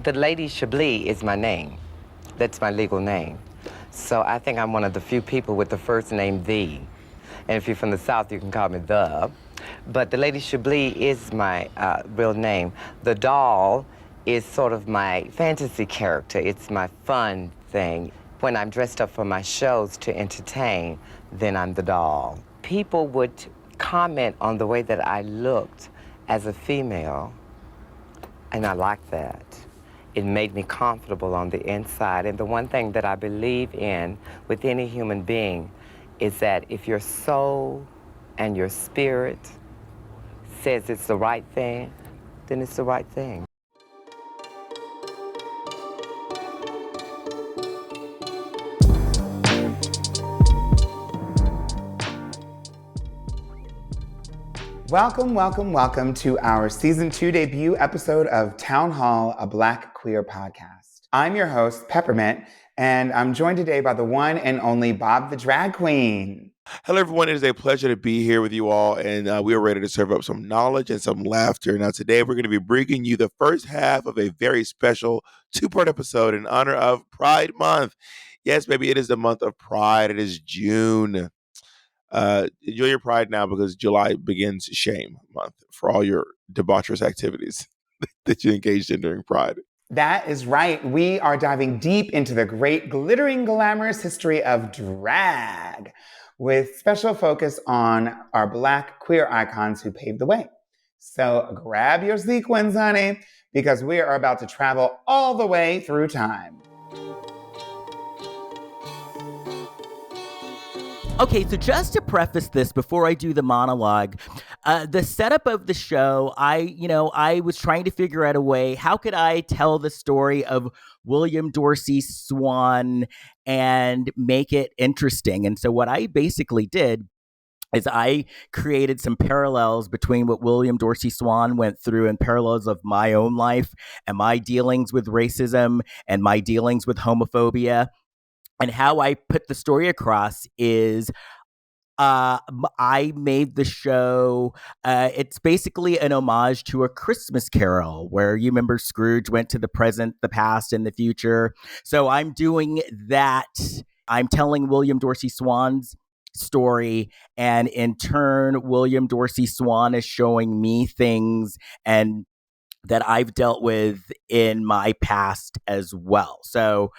The Lady Chablis is my name. That's my legal name. So I think I'm one of the few people with the first name The. And if you're from the South, you can call me The. But the Lady Chablis is my real name. The doll is sort of my fantasy character. It's my fun thing. When I'm dressed up for my shows to entertain, then I'm the doll. People would comment on the way that I looked as a female, and I liked that. It made me comfortable on the inside. And the one thing that I believe in with any human being is that if your soul and your spirit says it's the right thing, then it's the right thing. Welcome, welcome, welcome to our Season 2 debut episode of Town Hall, a Black Queer podcast. I'm your host, Peppermint, and I'm joined today by the one and only Bob the Drag Queen. Hello, everyone. It is a pleasure to be here with you all, and we are ready to serve up some knowledge and some laughter. Now, today we're going to be bringing you the first half of a very special two-part episode in honor of Pride Month. Yes, baby, it is the month of Pride. It is June. Enjoy your Pride now because July begins Shame Month for all your debaucherous activities that you engaged in during Pride. That is right. We are diving deep into the great, glittering, glamorous history of drag, with special focus on our Black queer icons who paved the way. So grab your sequins, honey, because we are about to travel all the way through time. Okay, so just to preface this before I do the monologue, the setup of the show, I was trying to figure out a way, how could I tell the story of William Dorsey Swann and make it interesting? And so what I basically did is I created some parallels between what William Dorsey Swann went through and parallels of my own life and my dealings with racism and my dealings with homophobia. And how I put the story across is I made the show, it's basically an homage to A Christmas Carol, where you remember Scrooge went to the present, the past, and the future. So I'm doing that. I'm telling William Dorsey Swann's story, and in turn, William Dorsey Swann is showing me things and that I've dealt with in my past as well. So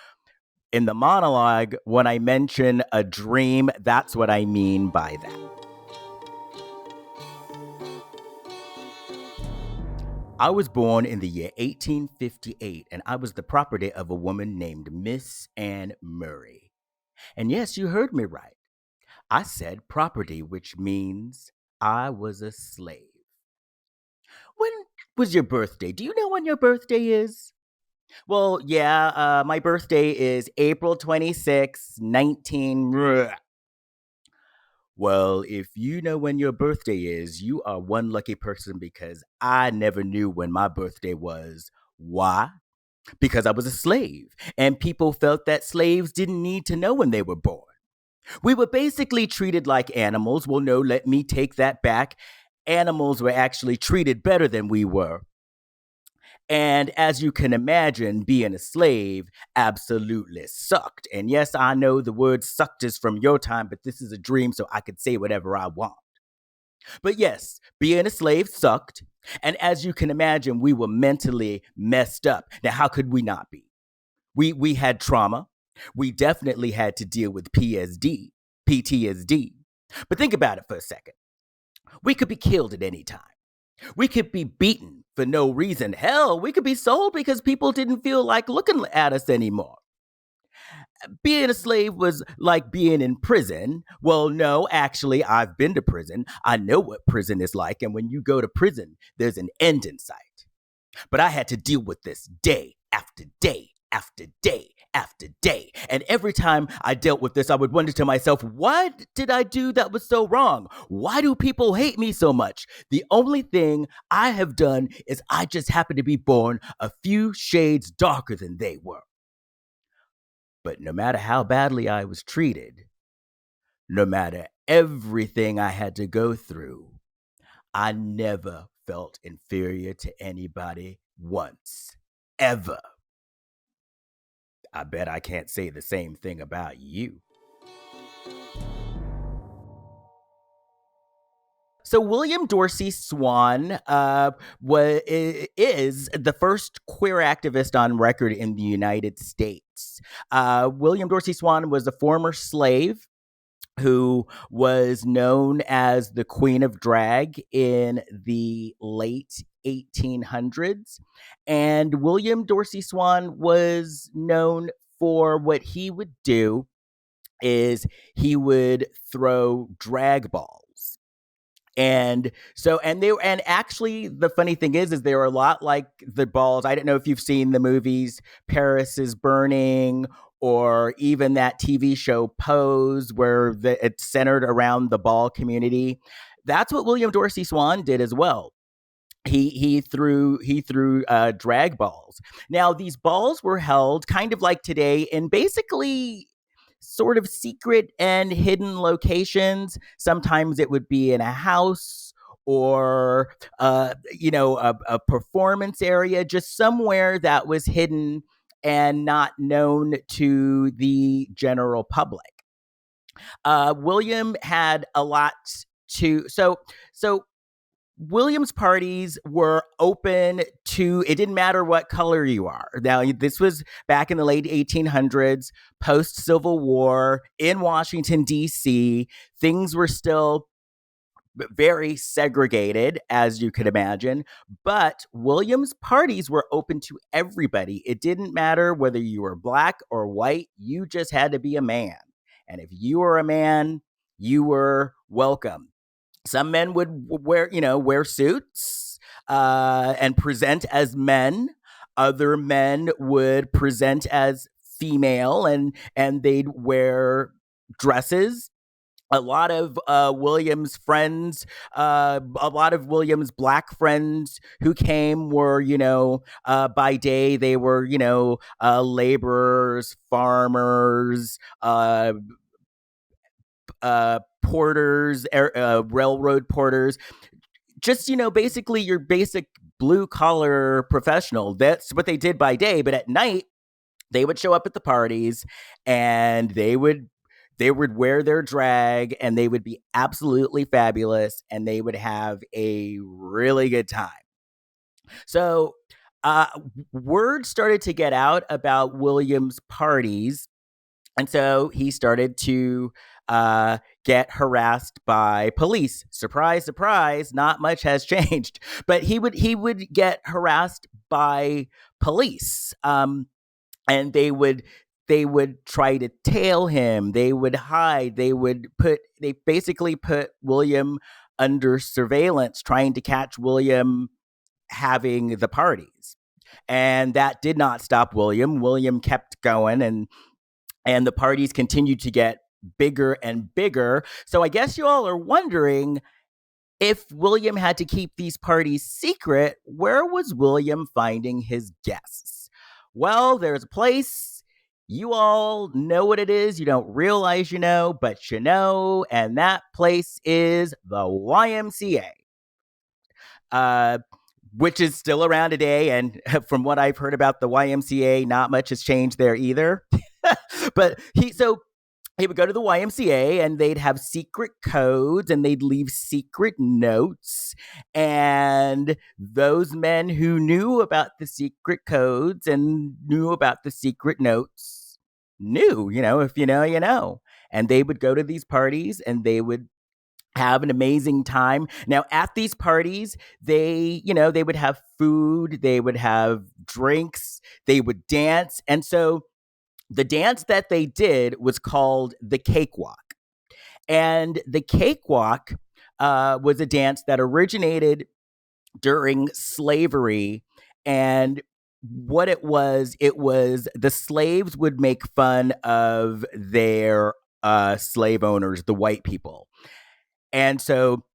in the monologue, when I mention a dream, that's what I mean by that. I was born in the year 1858, and I was the property of a woman named Miss Anne Murray. And yes, you heard me right. I said property, which means I was a slave. When was your birthday? Do you know when your birthday is? Well, yeah, my birthday is April 26, 19... Well, if you know when your birthday is, you are one lucky person because I never knew when my birthday was. Why? Because I was a slave, and people felt that slaves didn't need to know when they were born. We were basically treated like animals. Well, no, let me take that back. Animals were actually treated better than we were. And as you can imagine, being a slave absolutely sucked. And yes, I know the word sucked is from your time, but this is a dream, so I could say whatever I want. But yes, being a slave sucked. And as you can imagine, we were mentally messed up. Now, how could we not be? We had trauma. We definitely had to deal with PTSD. But think about it for a second. We could be killed at any time. We could be beaten for no reason. Hell, we could be sold because people didn't feel like looking at us anymore. Being a slave was like being in prison. Well, no, actually, I've been to prison. I know what prison is like. And when you go to prison, there's an end in sight. But I had to deal with this day after day after day after day. And every time I dealt with this, I would wonder to myself, what did I do that was so wrong? Why do people hate me so much? The only thing I have done is I just happen to be born a few shades darker than they were. But no matter how badly I was treated, no matter everything I had to go through, I never felt inferior to anybody once. ever. I bet I can't say the same thing about you. So William Dorsey Swann is the first queer activist on record in the United States. William Dorsey Swann was a former slave who was known as the Queen of Drag in the late 1800s. And William Dorsey Swann was known for what he would do is he would throw drag balls. And so, and actually, the funny thing is they were a lot like the balls. I don't know if you've seen the movies Paris is Burning or even that TV show Pose, where it's centered around the ball community. That's what William Dorsey Swann did as well. He threw drag balls. Now these balls were held kind of like today in basically sort of secret and hidden locations. Sometimes it would be in a house or a performance area, just somewhere that was hidden and not known to the general public. William had a lot to so William's parties were open to, it didn't matter what color you are. Now, this was back in the late 1800s, post-Civil War in Washington, D.C. Things were still very segregated, as you could imagine, but William's parties were open to everybody. It didn't matter whether you were black or white, you just had to be a man. And if you were a man, you were welcome. Some men would wear suits and present as men. Other men would present as female and they'd wear dresses. A lot of William's friends, a lot of William's black friends who came were, by day they were, laborers, farmers, porters, railroad porters, just, basically your basic blue collar professional. That's what they did by day. But at night, they would show up at the parties and they would wear their drag and they would be absolutely fabulous and they would have a really good time. So word started to get out about William's parties. And so he started to get harassed by police. Surprise, surprise, not much has changed. But he would get harassed by police. And they would try to tail him. They would hide. They basically put William under surveillance, trying to catch William having the parties. And that did not stop William. William kept going and the parties continued to get bigger and bigger. So I guess you all are wondering, if William had to keep these parties secret, where was William finding his guests? Well, there's a place. You all know what it is. You don't realize you know, but you know, and that place is the YMCA. Which is still around today. And from what I've heard about the YMCA, not much has changed there either. But he would go to the YMCA and they'd have secret codes and they'd leave secret notes. And those men who knew about the secret codes and knew about the secret notes knew, if you know, you know. And they would go to these parties and they would have an amazing time. Now, at these parties, they would have food, they would have drinks, they would dance. And so the dance that they did was called the cakewalk. And the cakewalk was a dance that originated during slavery. And what it was the slaves would make fun of their slave owners, the white people. And so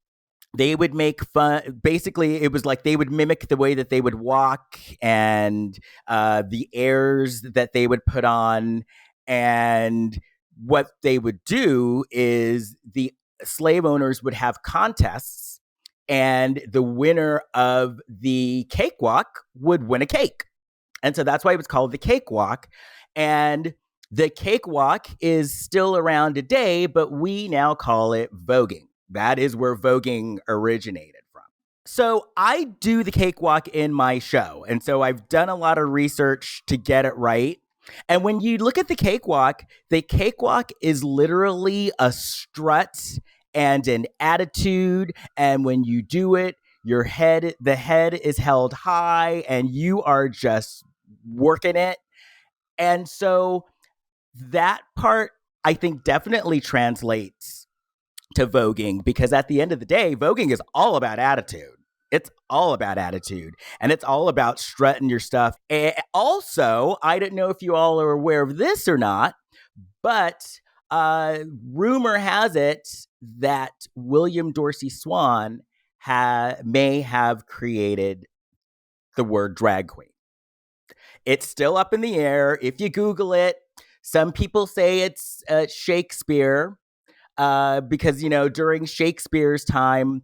they would make fun. Basically, it was like they would mimic the way that they would walk and the airs that they would put on. And what they would do is the slave owners would have contests, and the winner of the cakewalk would win a cake. And so that's why it was called the cakewalk. And the cakewalk is still around today, but we now call it voguing. That is where voguing originated from. So I do the cakewalk in my show. And so I've done a lot of research to get it right. And when you look at the cakewalk is literally a strut and an attitude. And when you do it, the head is held high and you are just working it. And so that part, I think, definitely translates to voguing, because at the end of the day, voguing is all about attitude. It's all about attitude, and it's all about strutting your stuff. And also, I don't know if you all are aware of this or not, but rumor has it that William Dorsey Swann may have created the word drag queen. It's still up in the air. If you Google it, some people say it's Shakespeare, because, during Shakespeare's time,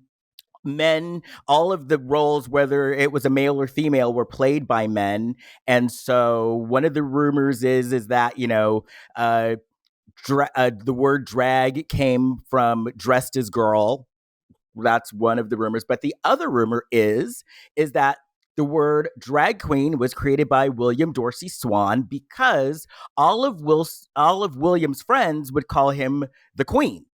men, all of the roles, whether it was a male or female, were played by men. And so one of the rumors is that, the word drag came from dressed as girl. That's one of the rumors. But the other rumor is that the word drag queen was created by William Dorsey Swann, because all of William's friends would call him the Queen.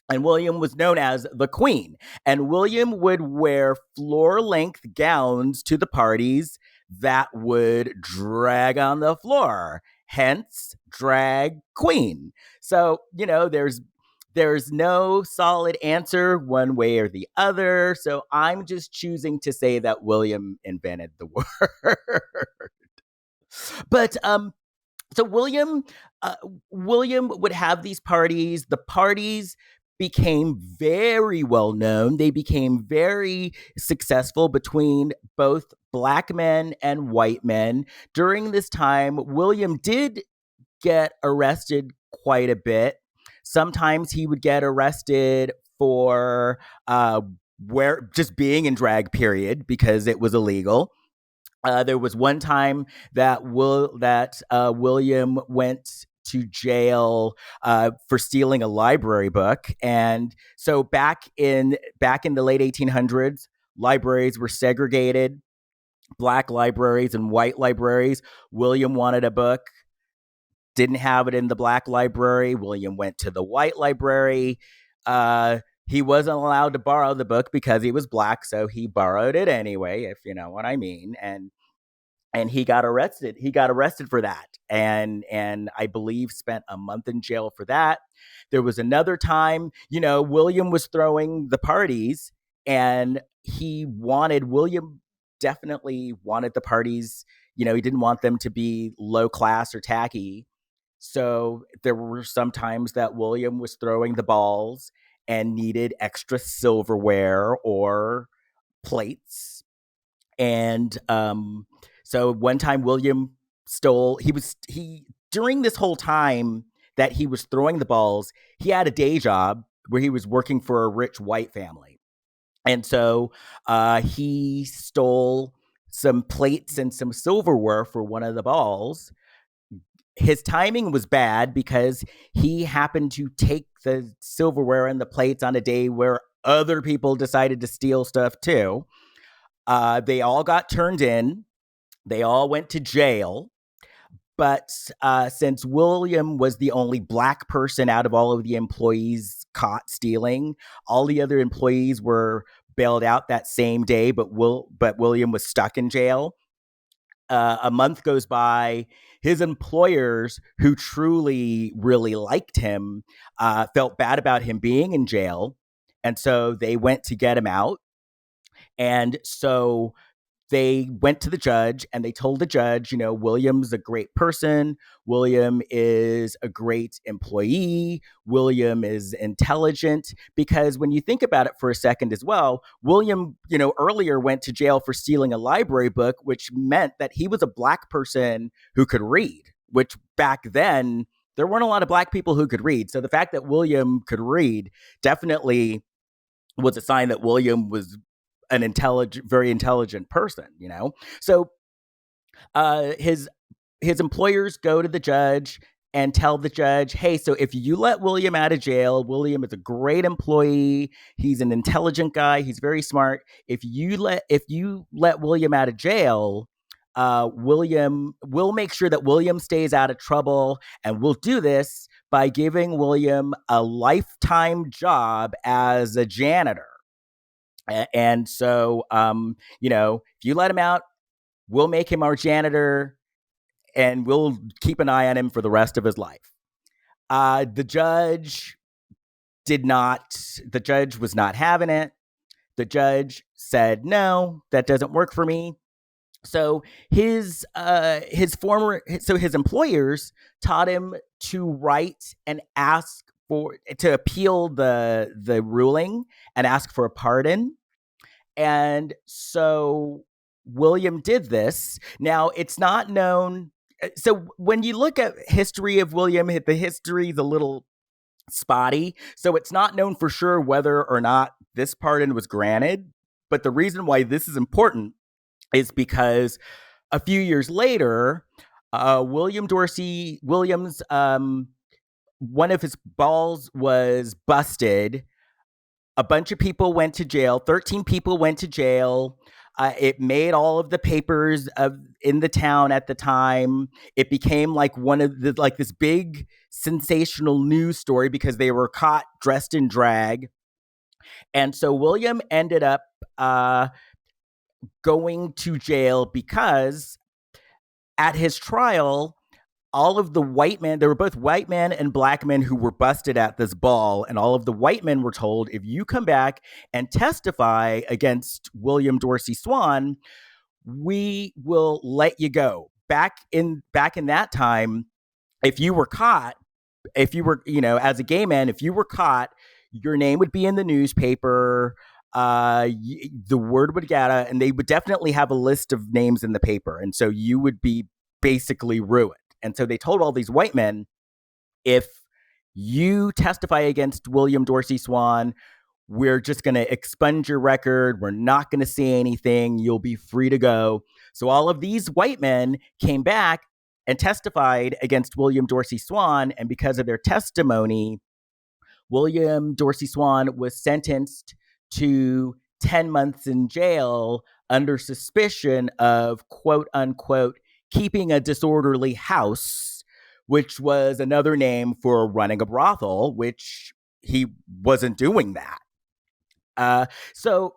And William was known as the Queen. And William would wear floor-length gowns to the parties that would drag on the floor. Hence, drag queen. So, there's no solid answer one way or the other. So I'm just choosing to say that William invented the word. But so William would have these parties. The parties became very well known. They became very successful between both Black men and white men. During this time, William did get arrested quite a bit. Sometimes he would get arrested for just being in drag, period, because it was illegal. There was one time that William went to jail for stealing a library book. And so back in the late 1800s, libraries were segregated, Black libraries and white libraries. William wanted a book, didn't have it in the Black library. William went to the white library. He wasn't allowed to borrow the book because he was Black, so he borrowed it anyway, if you know what I mean. And he got arrested. He got arrested for that, and I believe spent a month in jail for that. There was another time, William was throwing the parties, and William definitely wanted the parties. He didn't want them to be low class or tacky. So there were some times that William was throwing the balls and needed extra silverware or plates. And so one time William during this whole time that he was throwing the balls, he had a day job where he was working for a rich white family. And so he stole some plates and some silverware for one of the balls. His timing was bad because he happened to take the silverware and the plates on a day where other people decided to steal stuff too. They all got turned in. They all went to jail. But since William was the only Black person out of all of the employees caught stealing, all the other employees were bailed out that same day, but William was stuck in jail. A month goes by. His employers, who truly really liked him, felt bad about him being in jail. And so they went to get him out. And so they went to the judge and they told the judge, William's a great person. William is a great employee. William is intelligent. Because when you think about it for a second as well, William, earlier went to jail for stealing a library book, which meant that he was a Black person who could read, which back then, there weren't a lot of Black people who could read. So the fact that William could read definitely was a sign that William was an very intelligent person, So His employers go to the judge and tell the judge, hey, so if you let William out of jail, William is a great employee. He's an intelligent guy. He's very smart. If you let William out of jail, we'll make sure that William stays out of trouble, and we'll do this by giving William a lifetime job as a janitor. And so, if you let him out, we'll make him our janitor, and we'll keep an eye on him for the rest of his life. The judge was not having it. The judge said, no, that doesn't work for me. So his employers taught him to write and to appeal the ruling and ask for a pardon. And so William did this. Now, it's not known. So when you look at history of William, the history is a little spotty. So it's not known for sure whether or not this pardon was granted. But the reason why this is important is because a few years later, Williams, one of his balls was busted. A bunch of people went to jail. 13 people went to jail. It made all of the papers in the town at the time. It became like this big sensational news story because they were caught dressed in drag. And so William ended up going to jail because at his trial, all of the white men, there were both white men and black men who were busted at this ball. And all of the white men were told, if you come back and testify against William Dorsey Swann, we will let you go. Back in that time, if you were caught, as a gay man, if you were caught, your name would be in the newspaper. The word would get out, and they would definitely have a list of names in the paper. And so you would be basically ruined. And so they told all these white men, if you testify against William Dorsey Swann, we're just going to expunge your record. We're not going to say anything. You'll be free to go. So all of these white men came back and testified against William Dorsey Swann. And because of their testimony, William Dorsey Swann was sentenced to 10 months in jail under suspicion of, quote unquote, keeping a disorderly house, which was another name for running a brothel, which he wasn't doing that. So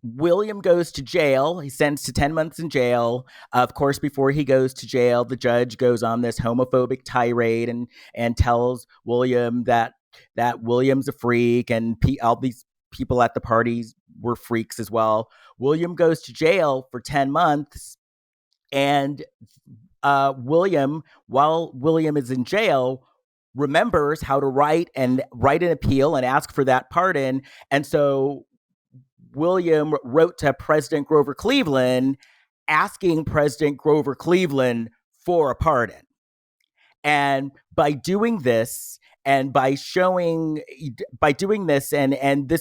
William goes to jail. He's sentenced to 10 months in jail. Of course, before he goes to jail, the judge goes on this homophobic tirade and tells William that William's a freak, and all these people at the parties were freaks as well. William goes to jail for 10 months. And William, while William is in jail, remembers how to write an appeal and ask for that pardon. And so William wrote to President Grover Cleveland asking President Grover Cleveland for a pardon. And by doing this, and this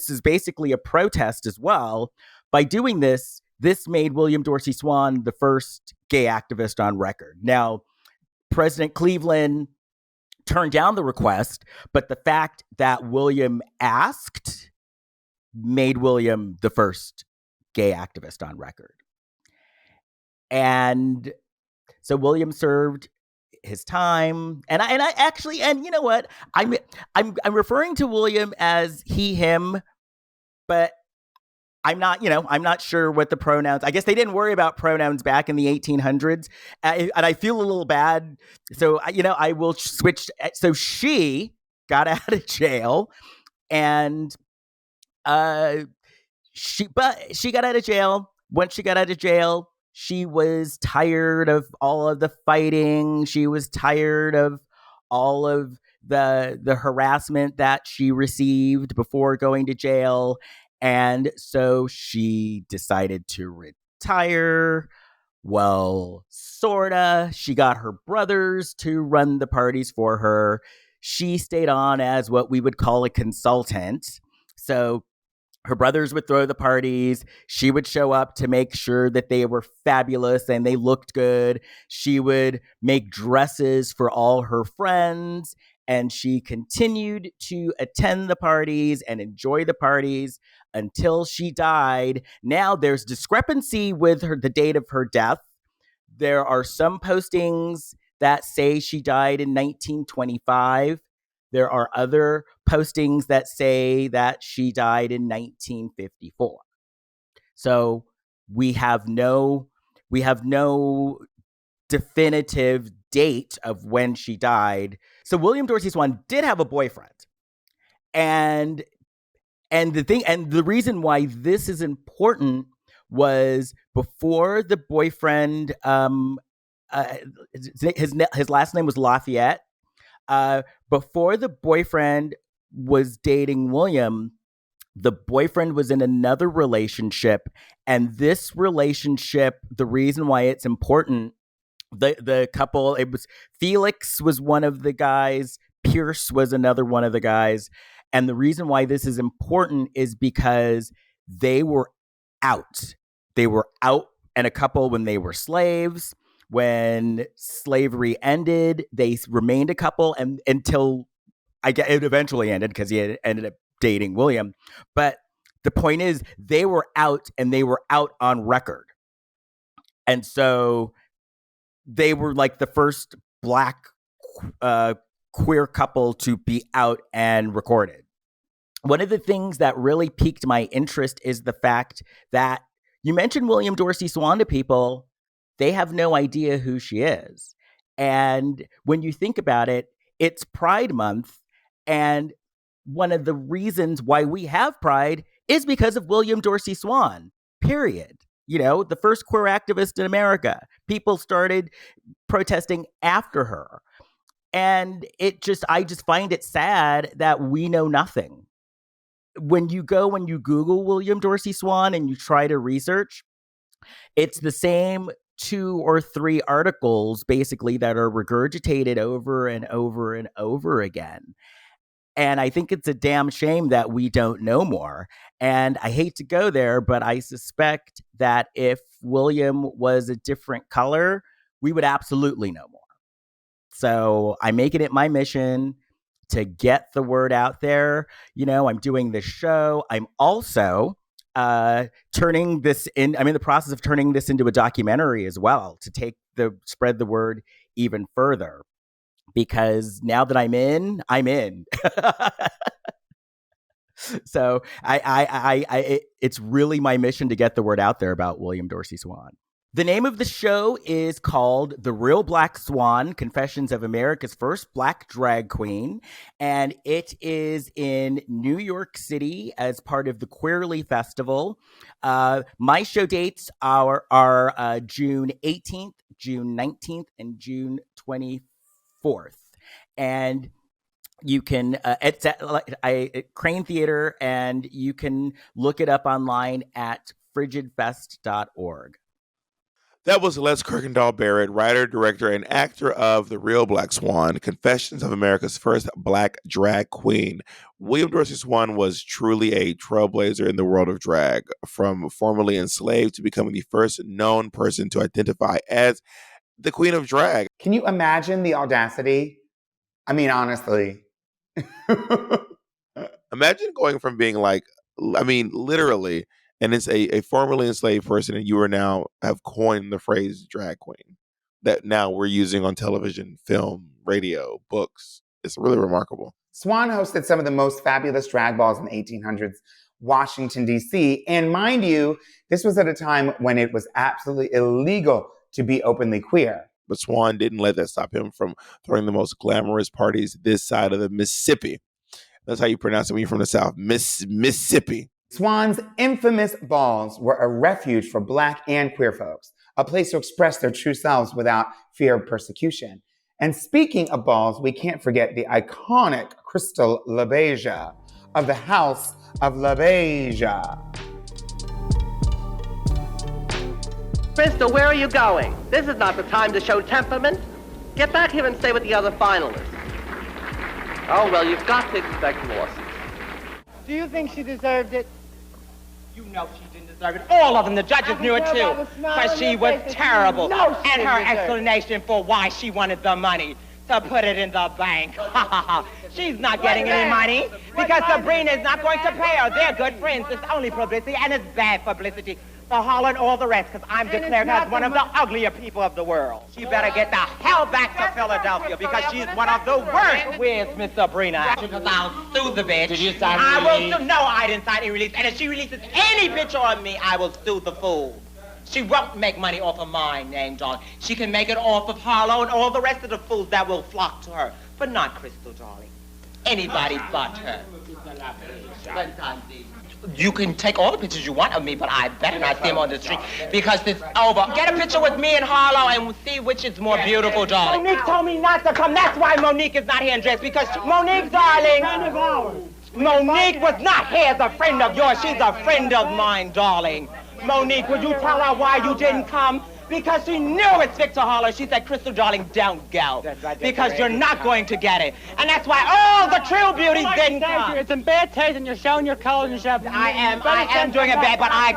is basically a protest as well, by doing this made William Dorsey Swann the first gay activist on record. Now, President Cleveland turned down the request, but the fact that William asked made William the first gay activist on record. And so William served his time, and I actually, and you know what, I'm referring to William as he, him, but I'm not sure what the pronouns. I guess they didn't worry about pronouns back in the 1800s, and I feel a little bad. So I will switch. So she got out of jail, and she got out of jail. Once she got out of jail, she was tired of all of the fighting. She was tired of all of the harassment that she received before going to jail. And so she decided to retire. Well, sorta. She got her brothers to run the parties for her. She stayed on as what we would call a consultant. So Her brothers would throw the parties. She would show up to make sure that they were fabulous and they looked good. She would make dresses for all her friends. And she continued to attend the parties and enjoy the parties until she died. Now there's discrepancy with the date of her death. There are some postings that say she died in 1925. There are other postings that say that she died in 1954. So we have no definitive date of when she died. So William Dorsey Swann did have a boyfriend. And the reason why this is important was before the boyfriend, his last name was Lafayette. Before the boyfriend was dating William, the boyfriend was in another relationship. And this relationship, the reason why it's important, the couple, it was Felix was one of the guys, Pierce was another one of the guys. And the reason why this is important is because they were out. They were out and a couple when they were slaves. When slavery ended, they remained a couple and until it eventually ended because he had ended up dating William. But the point is, they were out and they were out on record. And so they were like the first Black queer couple to be out and recorded. One of the things that really piqued my interest is the fact that you mentioned William Dorsey Swann to people, they have no idea who she is. And when you think about it, it's Pride Month. And one of the reasons why we have Pride is because of William Dorsey Swann, period. You know, the first queer activist in America. People started protesting after her. And I just find it sad that we know nothing. When you Google William Dorsey Swann and you try to research, it's the same 2 or 3 articles basically that are regurgitated over and over and over again. And I think it's a damn shame that we don't know more. And I hate to go there, but I suspect that if William was a different color, we would absolutely know more. So I'm making it my mission to get the word out there. You know, I'm doing this show. I'm also turning this in. I'm in the process of turning this into a documentary as well to spread the word even further. Because now that I'm in. So it's really my mission to get the word out there about William Dorsey Swann. The name of the show is called The Real Black Swann, Confessions of America's First Black Drag Queen. And it is in New York City as part of the Queerly Festival. My show dates are June 18th, June 19th, and June 24th. And you can, it's at Crane Theater, and you can look it up online at frigidfest.org. That was Les Kurkendaal-Barrett, writer, director, and actor of The Real Black Swann, Confessions of America's First Black Drag Queen. William Dorsey Swann was truly a trailblazer in the world of drag, from formerly enslaved to becoming the first known person to identify as the Queen of Drag. Can you imagine the audacity? I mean, honestly. Imagine going from being literally, and it's a formerly enslaved person, and you are now have coined the phrase drag queen that now we're using on television, film, radio, books. It's really remarkable. Swann hosted some of the most fabulous drag balls in the 1800s, Washington, D.C. And mind you, this was at a time when it was absolutely illegal to be openly queer. But Swann didn't let that stop him from throwing the most glamorous parties this side of the Mississippi. That's how you pronounce it when you're from the South, Mississippi. Swann's infamous balls were a refuge for Black and queer folks, a place to express their true selves without fear of persecution. And speaking of balls, we can't forget the iconic Crystal LaBeija of the House of Labeija. Crystal, where are you going? This is not the time to show temperament. Get back here and stay with the other finalists. Oh, well, you've got to expect losses. Do you think she deserved it? You know she didn't deserve it. All of them, the judges knew it too. But she was terrible. And her explanation for why she wanted the money, to put it in the bank. She's not getting any money because Sabrina is not going to pay her. They're good friends. It's only publicity, and it's bad publicity for Harlow and all the rest, because I'm declared as one of the uglier people of the world. She better get the hell back to Philadelphia because she's one of the worst. Where's Miss Sabrina? Because I'll sue the bitch. Did you sign I a will release? sue. No, I didn't sign a release. And if she releases any picture of me, I will sue the fool. She won't make money off of my name, darling. She can make it off of Harlow and all the rest of the fools that will flock to her. But not Crystal, darling. Anybody but her. You can take all the pictures you want of me, but I better not see them on the street because it's over. Get a picture with me and Harlow and we'll see which is more beautiful, darling. Monique told me not to come. That's why Monique is not here in dress, because Monique, darling, Monique was not here as a friend of yours. She's a friend of mine, darling. Monique, would you tell her why you didn't come? Because she knew it's Victor Harlow. She said, Crystal, darling, don't go. Because you're not going to get it. And that's why all the true beauties didn't come. It's in bad taste and you're showing your color and you're I am doing it bad, but I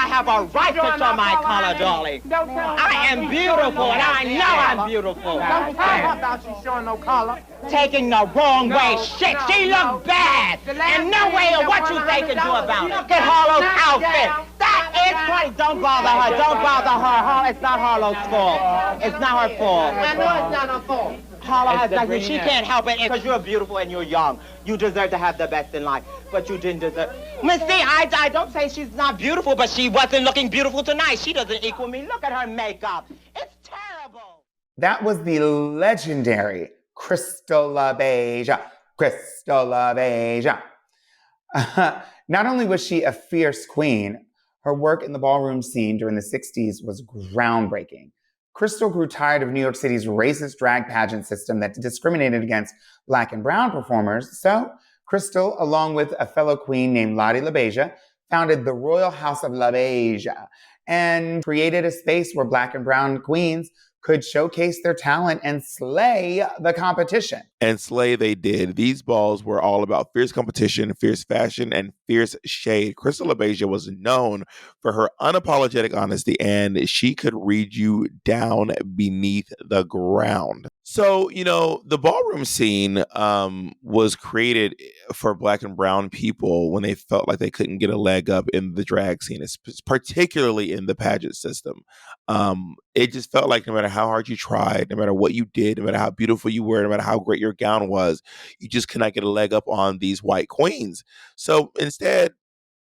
have a right to show my color, darling. I am beautiful, and I know I'm beautiful. Don't tell her about you showing no color. Taking the wrong way. Shit, she looked bad. And no way of what you they can do about it. Look at Harlow's outfit. That is funny. Don't bother her. Don't bother her. It's not Harlow's fault. It's not her fault. I know it's not her fault. Harlow has nothing. She can't help it because you're beautiful and you're young. You deserve to have the best in life, but you didn't deserve. Missy, I don't say she's not beautiful, but she wasn't looking beautiful tonight. She doesn't equal me. Look at her makeup. It's terrible. That was the legendary Crystal LaBeija. Crystal LaBeija. Not only was she a fierce queen, her work in the ballroom scene during the 60s was groundbreaking. Crystal grew tired of New York City's racist drag pageant system that discriminated against Black and brown performers. So Crystal, along with a fellow queen named Lady Chablis, founded the Royal House of Labeija and created a space where Black and brown queens could showcase their talent and slay the competition. And slay they did. These balls were all about fierce competition, fierce fashion, and fierce shade. Crystal LaBeija was known for her unapologetic honesty, and she could read you down beneath the ground. So, the ballroom scene was created for Black and brown people when they felt like they couldn't get a leg up in the drag scene, particularly in the pageant system. It just felt like no matter how hard you tried, no matter what you did, no matter how beautiful you were, no matter how great your gown was, you just could not get a leg up on these white queens. So instead,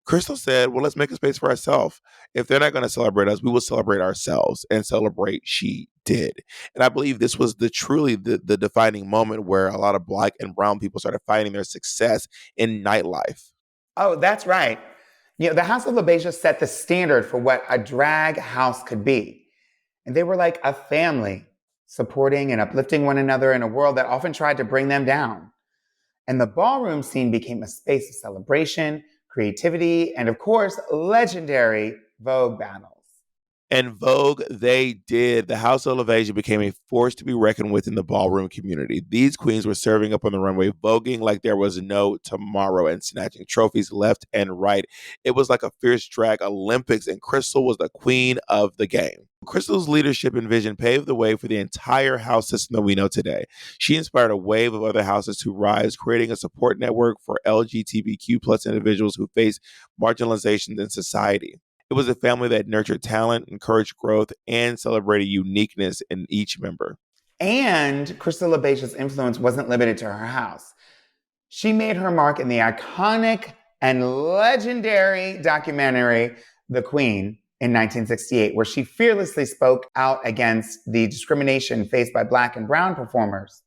Crystal said, well, let's make a space for ourselves. If they're not going to celebrate us, we will celebrate ourselves, and celebrate she did. And I believe this was truly the defining moment where a lot of Black and brown people started finding their success in nightlife. Oh, that's right. The House of LaBeija set the standard for what a drag house could be. And they were like a family, supporting and uplifting one another in a world that often tried to bring them down. And the ballroom scene became a space of celebration, creativity, and of course, legendary Vogue battles. And Vogue, they did. The House of Labeija became a force to be reckoned with in the ballroom community. These queens were serving up on the runway, voguing like there was no tomorrow and snatching trophies left and right. It was like a fierce drag Olympics, and Crystal was the queen of the game. Crystal's leadership and vision paved the way for the entire house system that we know today. She inspired a wave of other houses to rise, creating a support network for LGBTQ plus individuals who face marginalization in society. It was a family that nurtured talent, encouraged growth, and celebrated uniqueness in each member. And Crystal LaBeija's influence wasn't limited to her house. She made her mark in the iconic and legendary documentary, The Queen, in 1968, where she fearlessly spoke out against the discrimination faced by Black and brown performers.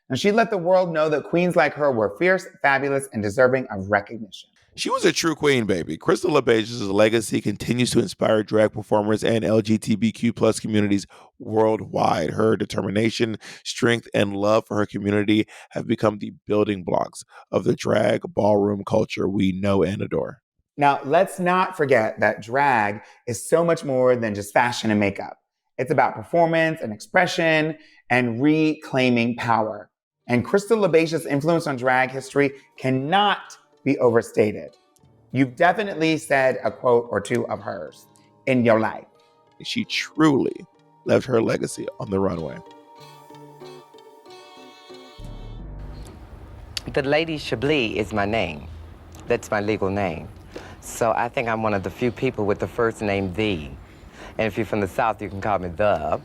And she let the world know that queens like her were fierce, fabulous, and deserving of recognition. She was a true queen, baby. Crystal LaBeija's legacy continues to inspire drag performers and LGBTQ plus communities worldwide. Her determination, strength, and love for her community have become the building blocks of the drag ballroom culture we know and adore. Now, let's not forget that drag is so much more than just fashion and makeup. It's about performance and expression and reclaiming power. And Crystal LaBeija's influence on drag history cannot be overstated. You've definitely said a quote or two of hers in your life. She truly left her legacy on the runway. The Lady Chablis is my name. That's my legal name. So I think I'm one of the few people with the first name The. And if you're from the South, you can call me The.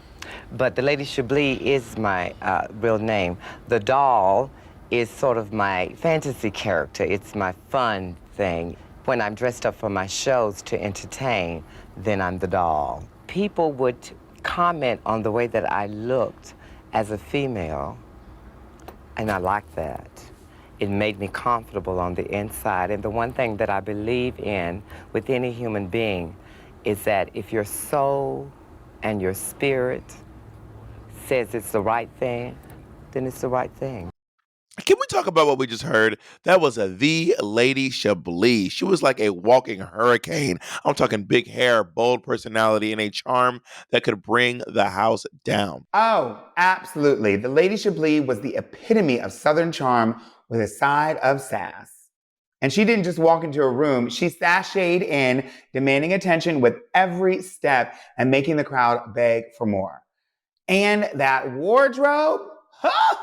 But the Lady Chablis is my real name. The doll is sort of my fantasy character. It's my fun thing. When I'm dressed up for my shows to entertain, then I'm the doll. People would comment on the way that I looked as a female, and I liked that. It made me comfortable on the inside. And the one thing that I believe in with any human being is that if your soul and your spirit says it's the right thing, then it's the right thing. Can we talk about what we just heard? That was the Lady Chablis. She was like a walking hurricane. I'm talking big hair, bold personality, and a charm that could bring the house down. Oh, absolutely. The Lady Chablis was the epitome of Southern charm with a side of sass. And she didn't just walk into a room, she sashayed in, demanding attention with every step and making the crowd beg for more. And that wardrobe, huh?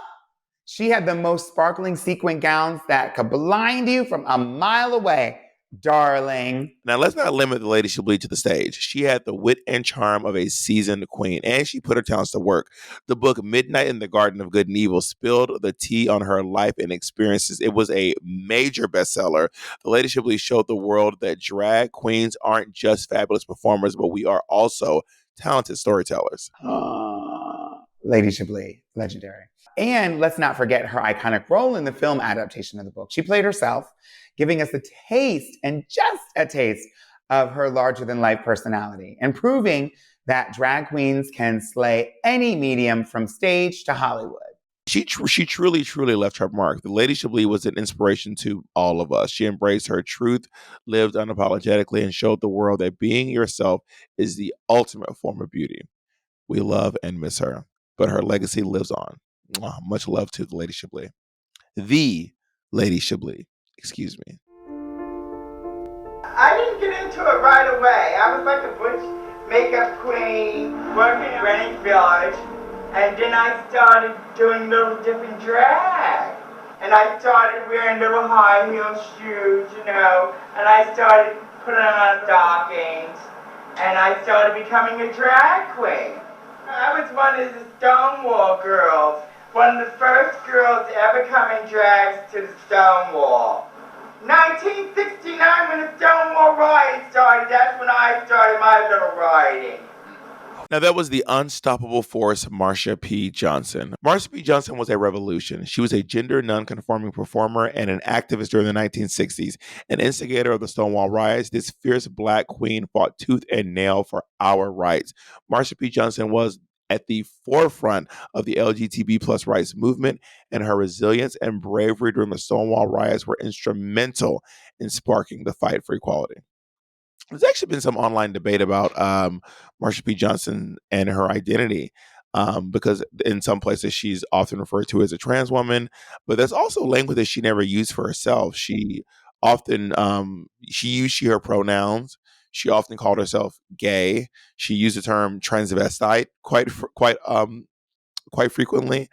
She had the most sparkling sequin gowns that could blind you from a mile away, darling. Now, let's not limit the Lady Chablis to the stage. She had the wit and charm of a seasoned queen, and she put her talents to work. The book Midnight in the Garden of Good and Evil spilled the tea on her life and experiences. It was a major bestseller. The Lady Chablis showed the world that drag queens aren't just fabulous performers, but we are also talented storytellers. Lady Chablis, legendary. And let's not forget her iconic role in the film adaptation of the book. She played herself, giving us a taste, and just a taste, of her larger-than-life personality, and proving that drag queens can slay any medium from stage to Hollywood. She truly left her mark. The Lady Chablis was an inspiration to all of us. She embraced her truth, lived unapologetically, and showed the world that being yourself is the ultimate form of beauty. We love and miss her, but her legacy lives on. Much love to the Lady Chablis. The Lady Chablis. Excuse me. I didn't get into it right away. I was like a butch makeup queen working in Greenwich Village, and then I started doing little different drag. And I started wearing little high heel shoes, you know, and I started putting on stockings, and I started becoming a drag queen. I was one of the Stonewall girls. One of the first girls to ever come in drags to the Stonewall. 1969, when the Stonewall Riot started, that's when I started my little rioting. Now, that was the unstoppable force, Marsha P. Johnson. Marsha P. Johnson was a revolution. She was a gender nonconforming performer and an activist during the 1960s. An instigator of the Stonewall Riots, this fierce Black queen fought tooth and nail for our rights. Marsha P. Johnson was at the forefront of the LGBT plus rights movement, and her resilience and bravery during the Stonewall Riots were instrumental in sparking the fight for equality. There's actually been some online debate about Marsha P. Johnson and her identity, because in some places she's often referred to as a trans woman, but there's also language that she never used for herself. She often she used she her pronouns. She often called herself gay. She used the term transvestite quite frequently.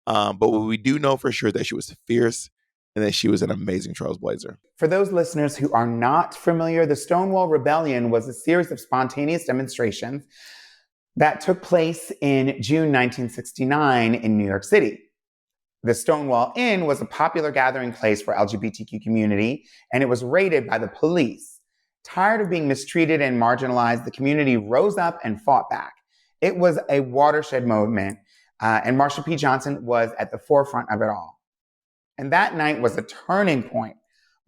But what we do know for sure is that she was fierce and that she was an amazing trailblazer. For those listeners who are not familiar, the Stonewall Rebellion was a series of spontaneous demonstrations that took place in June 1969 in New York City. The Stonewall Inn was a popular gathering place for LGBTQ community, and it was raided by the police. Tired of being mistreated and marginalized, the community rose up and fought back. It was a watershed moment, and Marsha P. Johnson was at the forefront of it all. And that night was a turning point.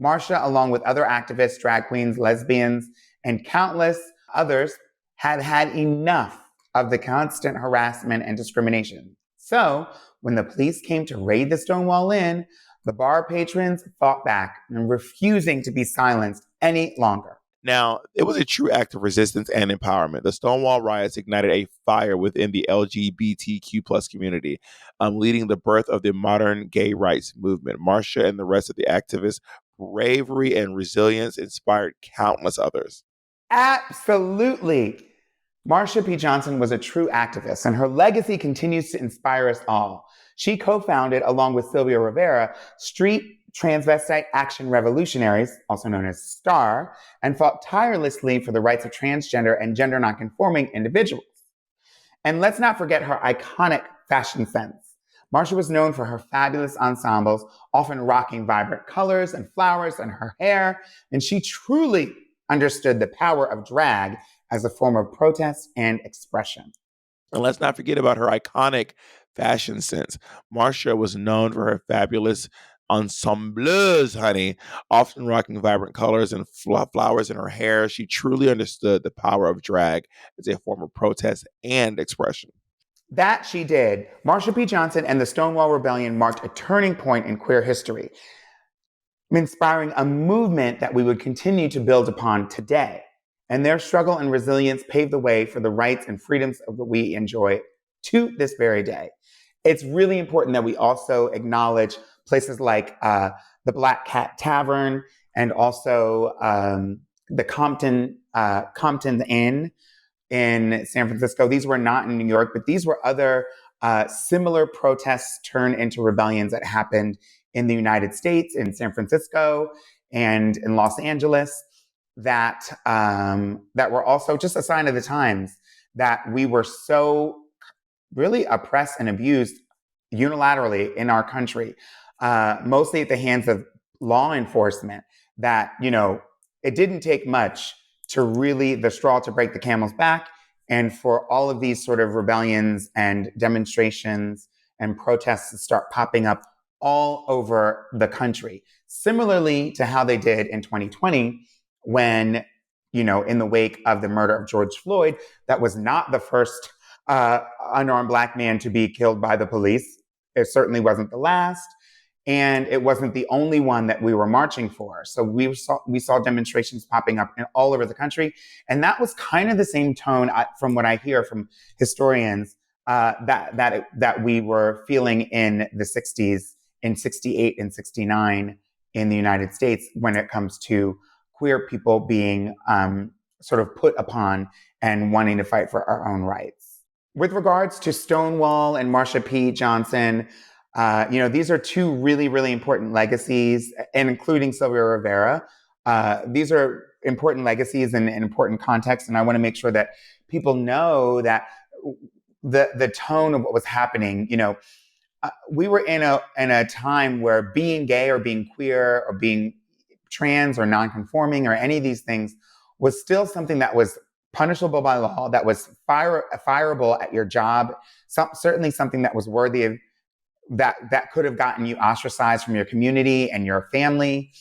Marsha, along with other activists, drag queens, lesbians, and countless others, had had enough of the constant harassment and discrimination. So, when the police came to raid the Stonewall Inn, the bar patrons fought back and refusing to be silenced any longer. Now, it was a true act of resistance and empowerment. The Stonewall Riots ignited a fire within the LGBTQ plus community, leading the birth of the modern gay rights movement. Marsha and the rest of the activists bravery and resilience inspired countless others. Absolutely. Marsha P. Johnson was a true activist, and her legacy continues to inspire us all. She co-founded, along with Sylvia Rivera, Street Transvestite Action Revolutionaries, also known as STAR, and fought tirelessly for the rights of transgender and gender nonconforming individuals. And let's not forget her iconic fashion sense. Marsha was known for her fabulous ensembles, often rocking vibrant colors and flowers in her hair, and she truly understood the power of drag as a form of protest and expression. And let's not forget about her iconic fashion sense. Marsha was known for her fabulous ensembles, honey, often rocking vibrant colors and flowers in her hair. She truly understood the power of drag as a form of protest and expression. That she did. Marsha P. Johnson and the Stonewall Rebellion marked a turning point in queer history, inspiring a movement that we would continue to build upon today. And their struggle and resilience paved the way for the rights and freedoms that we enjoy to this very day. It's really important that we also acknowledge places like the Black Cat Tavern and also the Compton Inn in San Francisco. These were not in New York, but these were other similar protests turned into rebellions that happened in the United States, in San Francisco and in Los Angeles, that were also just a sign of the times that we were so really oppressed and abused unilaterally in our country, mostly at the hands of law enforcement, that, it didn't take much to really the straw to break the camel's back, and for all of these sort of rebellions and demonstrations and protests to start popping up all over the country. Similarly to how they did in 2020, when, in the wake of the murder of George Floyd, that was not the first unarmed Black man to be killed by the police. It certainly wasn't the last. And it wasn't the only one that we were marching for. So we saw demonstrations popping up all over the country. And that was kind of the same tone, from what I hear from historians, that we were feeling in the 60s, in 68 and 69 in the United States, when it comes to queer people being sort of put upon and wanting to fight for our own rights. With regards to Stonewall and Marsha P. Johnson, these are two really, really important legacies, and including Sylvia Rivera. These are important legacies and important context, and I want to make sure that people know that the tone of what was happening. We were in a time where being gay or being queer or being trans or nonconforming or any of these things was still something that was punishable by law, that was fireable at your job, certainly something that was worthy of that could have gotten you ostracized from your community and your family.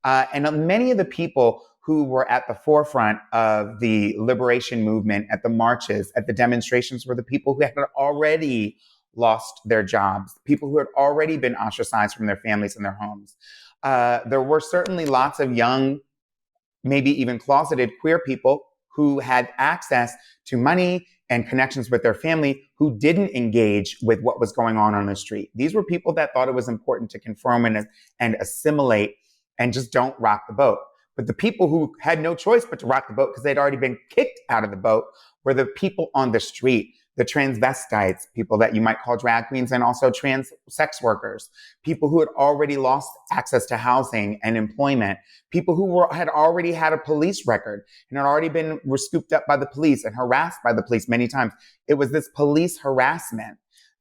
And many of the people who were at the forefront of the liberation movement, at the marches, at the demonstrations, were the people who had already lost their jobs, people who had already been ostracized from their families and their homes. There were certainly lots of young, maybe even closeted queer people who had access to money and connections with their family, who didn't engage with what was going on the street. These were people that thought it was important to conform and assimilate and just don't rock the boat. But the people who had no choice but to rock the boat because they'd already been kicked out of the boat were the people on the street, the transvestites, people that you might call drag queens, and also trans sex workers, people who had already lost access to housing and employment, people who had already had a police record and had already were scooped up by the police and harassed by the police many times. It was this police harassment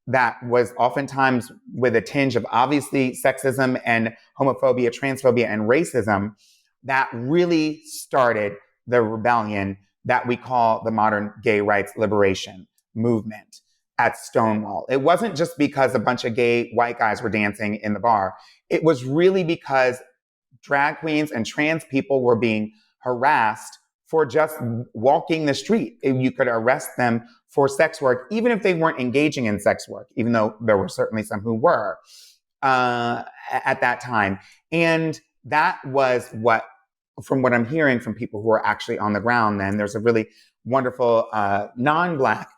that was oftentimes with a tinge of obviously sexism and homophobia, transphobia, and racism that really started the rebellion that we call the modern gay rights liberation movement at Stonewall. It wasn't just because a bunch of gay white guys were dancing in the bar. It was really because drag queens and trans people were being harassed for just walking the street. You could arrest them for sex work, even if they weren't engaging in sex work, even though there were certainly some who were at that time. And that was what, from what I'm hearing from people who are actually on the ground then, there's a really wonderful non-Black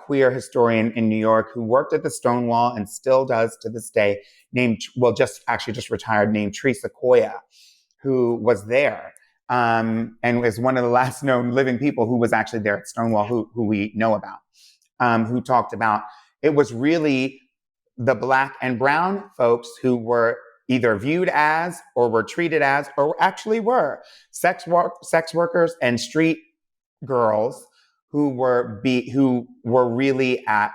queer historian in New York who worked at the Stonewall and still does to this day, just retired, named Teresa Koya, who was there and is one of the last known living people who was actually there at Stonewall, who we know about, who talked about it was really the Black and brown folks who were either viewed as or were treated as or actually were sex workers and street girls who were really at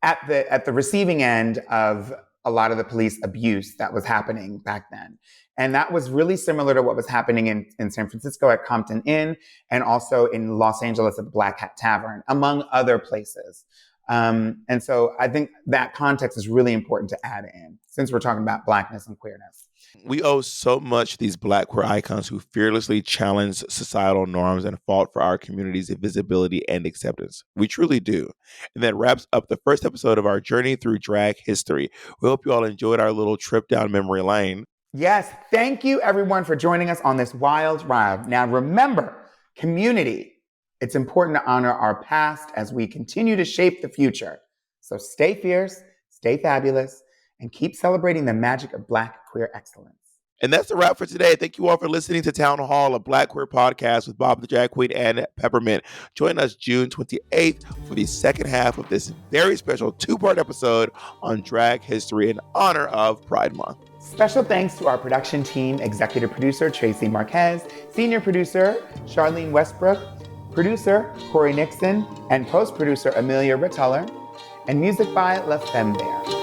at the receiving end of a lot of the police abuse that was happening back then. And that was really similar to what was happening in San Francisco at Compton Inn and also in Los Angeles at the Black Hat Tavern, among other places. And so I think that context is really important to add in since we're talking about Blackness and queerness. We owe so much to these Black queer icons who fearlessly challenged societal norms and fought for our community's visibility and acceptance. We truly do. And that wraps up the first episode of our journey through drag history. We hope you all enjoyed our little trip down memory lane. Yes, thank you everyone for joining us on this wild ride. Now remember, community, it's important to honor our past as we continue to shape the future. So stay fierce, stay fabulous, and keep celebrating the magic of Black queer excellence. And that's the wrap for today. Thank you all for listening to Town Hall, a Black queer podcast with Bob the Drag Queen and Peppermint. Join us June 28th for the second half of this very special 2-part episode on drag history in honor of Pride Month. Special thanks to our production team, executive producer Tracy Marquez, senior producer Charlene Westbrook, producer Corey Nixon, and post-producer Amelia Rituller, and music by La Femme Bear.